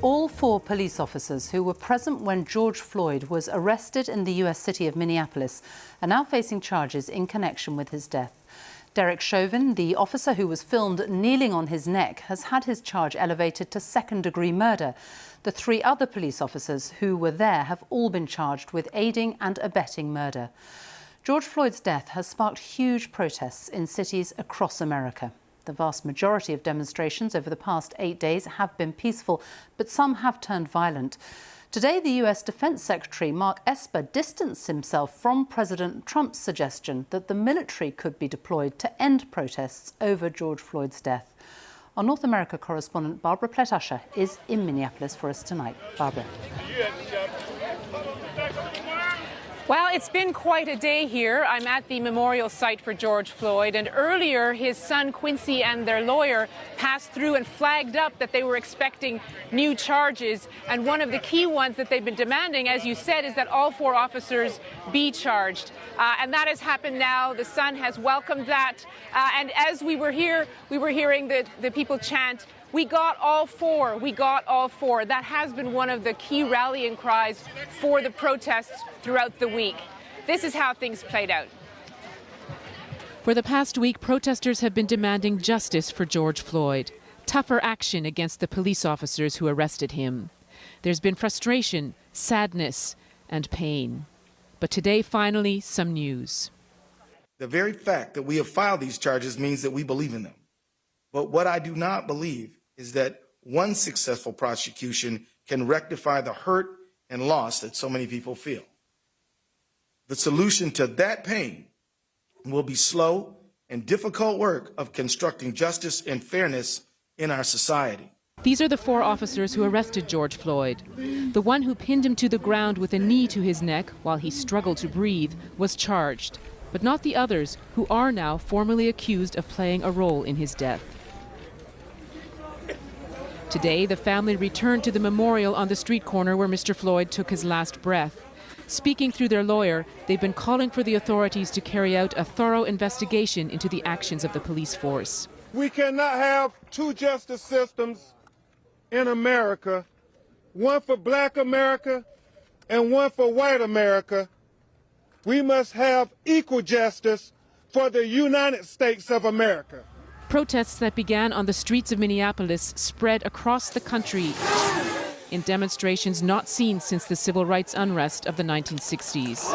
All 4 police officers who were present when George Floyd was arrested in the US city of Minneapolis are now facing charges in connection with his death. Derek Chauvin, the officer who was filmed kneeling on his neck, has had his charge elevated to second-degree murder. The 3 other police officers who were there have all been charged with aiding and abetting murder. George Floyd's death has sparked huge protests in cities across America. The vast majority of demonstrations over the past 8 days have been peaceful, but some have turned violent. Today, the US Defense Secretary Mark Esper distanced himself from President Trump's suggestion that the military could be deployed to end protests over George Floyd's death. Our North America correspondent Barbara Plett Usher is in Minneapolis for us tonight. Barbara. Well, it's been quite a day here. I'm at the memorial site for George Floyd, and earlier his son Quincy and their lawyer passed through and flagged up that they were expecting new charges. And one of the key ones that they've been demanding, as you said, is that all 4 officers be charged. And that has happened now. The son has welcomed that. And as we were here, we were hearing the people chant, "We got all 4, we got all 4." That has been one of the key rallying cries for the protests throughout the week. This is how things played out. For the past week, protesters have been demanding justice for George Floyd, tougher action against the police officers who arrested him. There's been frustration, sadness, and pain. But today, finally, some news. The very fact that we have filed these charges means that we believe in them. But what I do not believe is that one successful prosecution can rectify the hurt and loss that so many people feel. The solution to that pain will be slow and difficult work of constructing justice and fairness in our society. These are the 4 officers who arrested George Floyd. The one who pinned him to the ground with a knee to his neck while he struggled to breathe was charged, but not the others who are now formally accused of playing a role in his death. Today, the family returned to the memorial on the street corner where Mr. Floyd took his last breath. Speaking through their lawyer, they've been calling for the authorities to carry out a thorough investigation into the actions of the police force. We cannot have 2 justice systems in America, one for Black America and one for white America. We must have equal justice for the United States of America. Protests that began on the streets of Minneapolis spread across the country in demonstrations not seen since the civil rights unrest of the 1960s.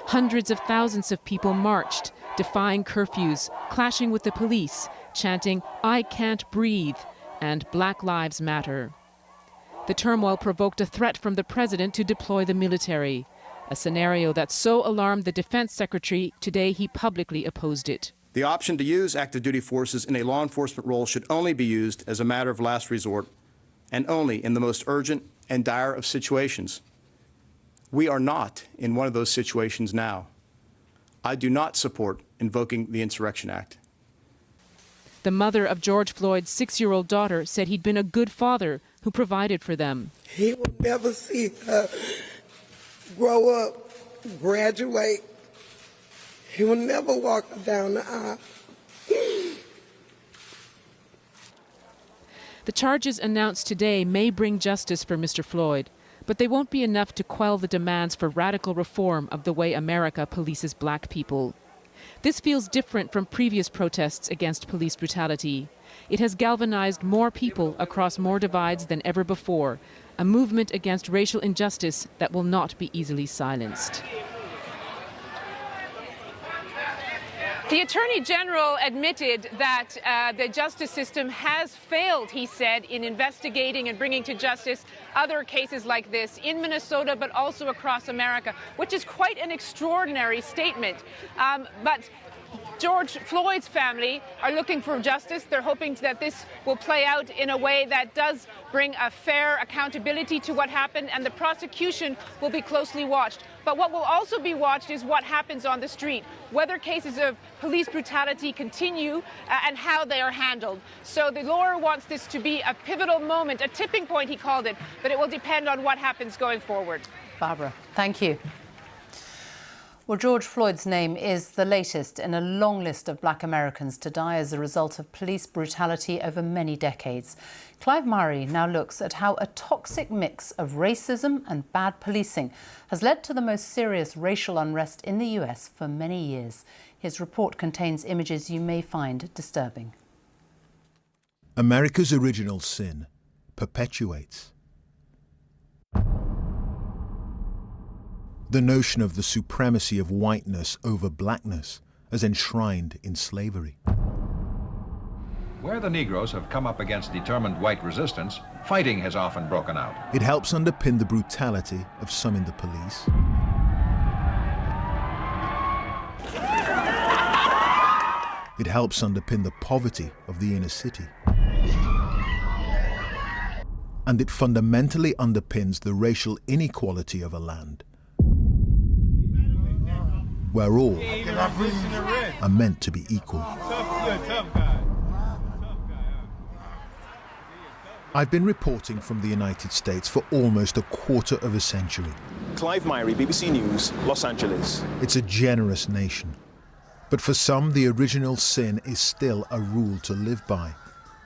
Hundreds of thousands of people marched, defying curfews, clashing with the police, chanting, "I can't breathe," and "Black Lives Matter." The turmoil provoked a threat from the president to deploy the military, a scenario that so alarmed the defense secretary today he publicly opposed it. The option to use active duty forces in a law enforcement role should only be used as a matter of last resort and only in the most urgent and dire of situations. We are not in one of those situations now. I do not support invoking the Insurrection Act. The mother of George Floyd's 6-year-old daughter said he'd been a good father who provided for them. He will never see her grow up, graduate. He will never walk her down the aisle. The charges announced today may bring justice for Mr. Floyd, but they won't be enough to quell the demands for radical reform of the way America polices Black people. This feels different from previous protests against police brutality. It has galvanized more people across more divides than ever before, a movement against racial injustice that will not be easily silenced. The Attorney General admitted that the justice system has failed, he said, in investigating and bringing to justice other cases like this in Minnesota, but also across America, which is quite an extraordinary statement. But George Floyd's family are looking for justice. They're hoping that this will play out in a way that does bring a fair accountability to what happened, and the prosecution will be closely watched. But what will also be watched is what happens on the street, whether cases of police brutality continue and how they are handled. So the lawyer wants this to be a pivotal moment, a tipping point, he called it, but it will depend on what happens going forward. Barbara, thank you. Well, George Floyd's name is the latest in a long list of black Americans to die as a result of police brutality over many decades. Clive Myrie now looks at how a toxic mix of racism and bad policing has led to the most serious racial unrest in the US for many years. His report contains images you may find disturbing. America's original sin perpetuates. The notion of the supremacy of whiteness over blackness as enshrined in slavery. Where the Negroes have come up against determined white resistance, fighting has often broken out. It helps underpin the brutality of some in the police. It helps underpin the poverty of the inner city. And it fundamentally underpins the racial inequality of a land where all are meant to be equal. I've been reporting from the United States for almost a quarter of a century. Clive Myrie, BBC News, Los Angeles. It's a generous nation. But for some, the original sin is still a rule to live by,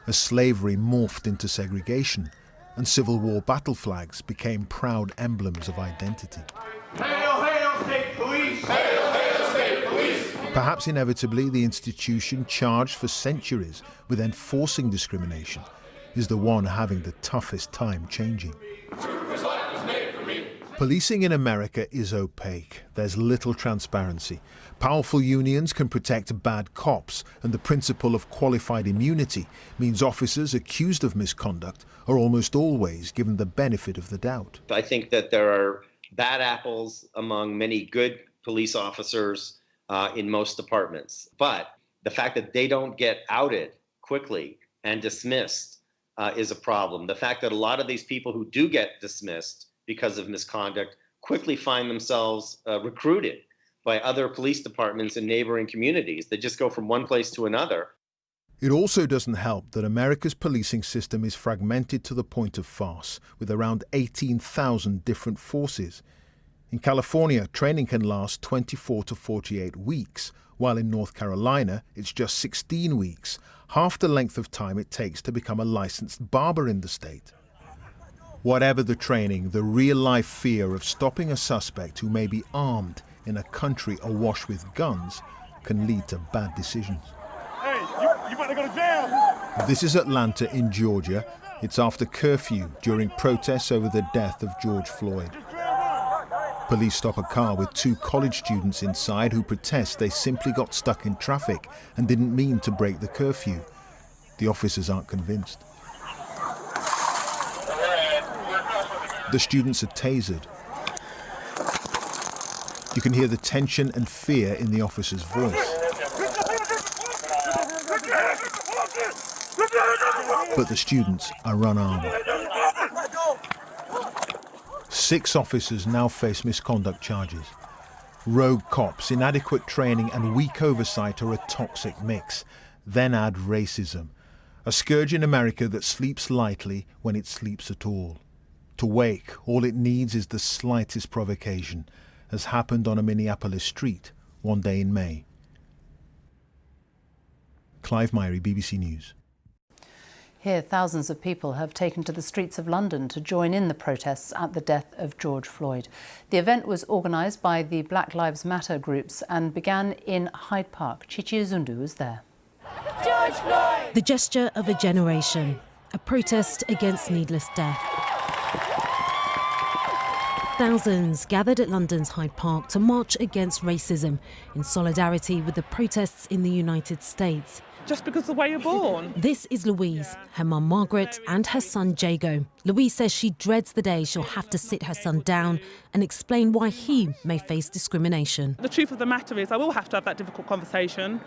as slavery morphed into segregation and Civil War battle flags became proud emblems of identity. Hail, hail, state police! Hail, hail, state police! Perhaps inevitably, the institution charged for centuries with enforcing discrimination is the one having the toughest time changing. Policing in America is opaque. There's little transparency. Powerful unions can protect bad cops, and the principle of qualified immunity means officers accused of misconduct are almost always given the benefit of the doubt. I think that there are bad apples among many good police officers in most departments. But the fact that they don't get outed quickly and dismissed is a problem. The fact that a lot of these people who do get dismissed because of misconduct quickly find themselves recruited by other police departments in neighboring communities. They just go from one place to another. It also doesn't help that America's policing system is fragmented to the point of farce, with around 18,000 different forces. In California, training can last 24 to 48 weeks, while in North Carolina, it's just 16 weeks, half the length of time it takes to become a licensed barber in the state. Whatever the training, the real-life fear of stopping a suspect who may be armed in a country awash with guns can lead to bad decisions. Hey, you better go to jail! This is Atlanta in Georgia. It's after curfew during protests over the death of George Floyd. Police stop a car with two college students inside who protest they simply got stuck in traffic and didn't mean to break the curfew. The officers aren't convinced. The students are tasered. You can hear the tension and fear in the officer's voice. But the students are unarmed. 6 officers now face misconduct charges. Rogue cops, inadequate training and weak oversight are a toxic mix. Then add racism, a scourge in America that sleeps lightly when it sleeps at all. To wake, all it needs is the slightest provocation, as happened on a Minneapolis street one day in May. Clive Myrie, BBC News. Here, thousands of people have taken to the streets of London to join in the protests at the death of George Floyd. The event was organised by the Black Lives Matter groups and began in Hyde Park. Chichi Izundu was there. George Floyd! The gesture of a generation, a protest against needless death. Thousands gathered at London's Hyde Park to march against racism in solidarity with the protests in the United States. Just because of the way you're born. This is Louise, her mum Margaret and her son Jago. Louise says she dreads the day she'll have to sit her son down and explain why he may face discrimination. The truth of the matter is I will have to have that difficult conversation,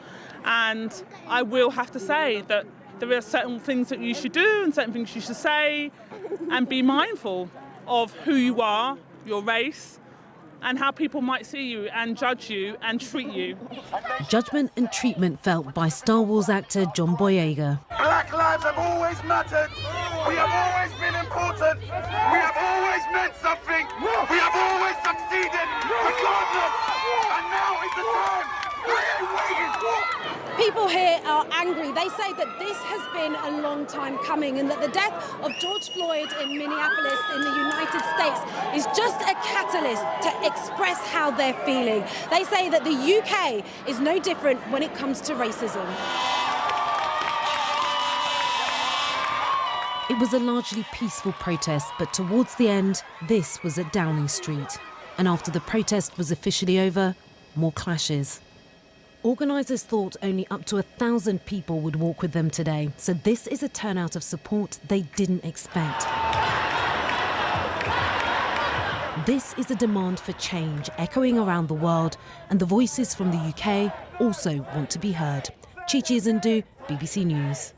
and I will have to say that there are certain things that you should do and certain things you should say, and be mindful of who you are, your race, and how people might see you and judge you and treat you. Judgment and treatment felt by Star Wars actor John Boyega. Black lives have always mattered. We have always been important. We have always meant something. We have always succeeded, regardless. And waste of time. I ain't waiting. People here are angry. They say that this has been a long time coming and that the death of George Floyd in Minneapolis in the United States is just a catalyst to express how they're feeling. They say that the UK is no different when it comes to racism. It was a largely peaceful protest, but towards the end, this was at Downing Street. And after the protest was officially over, more clashes. Organisers thought only up to 1,000 people would walk with them today, so this is a turnout of support they didn't expect. This is a demand for change echoing around the world, and the voices from the UK also want to be heard. Izundu, BBC News.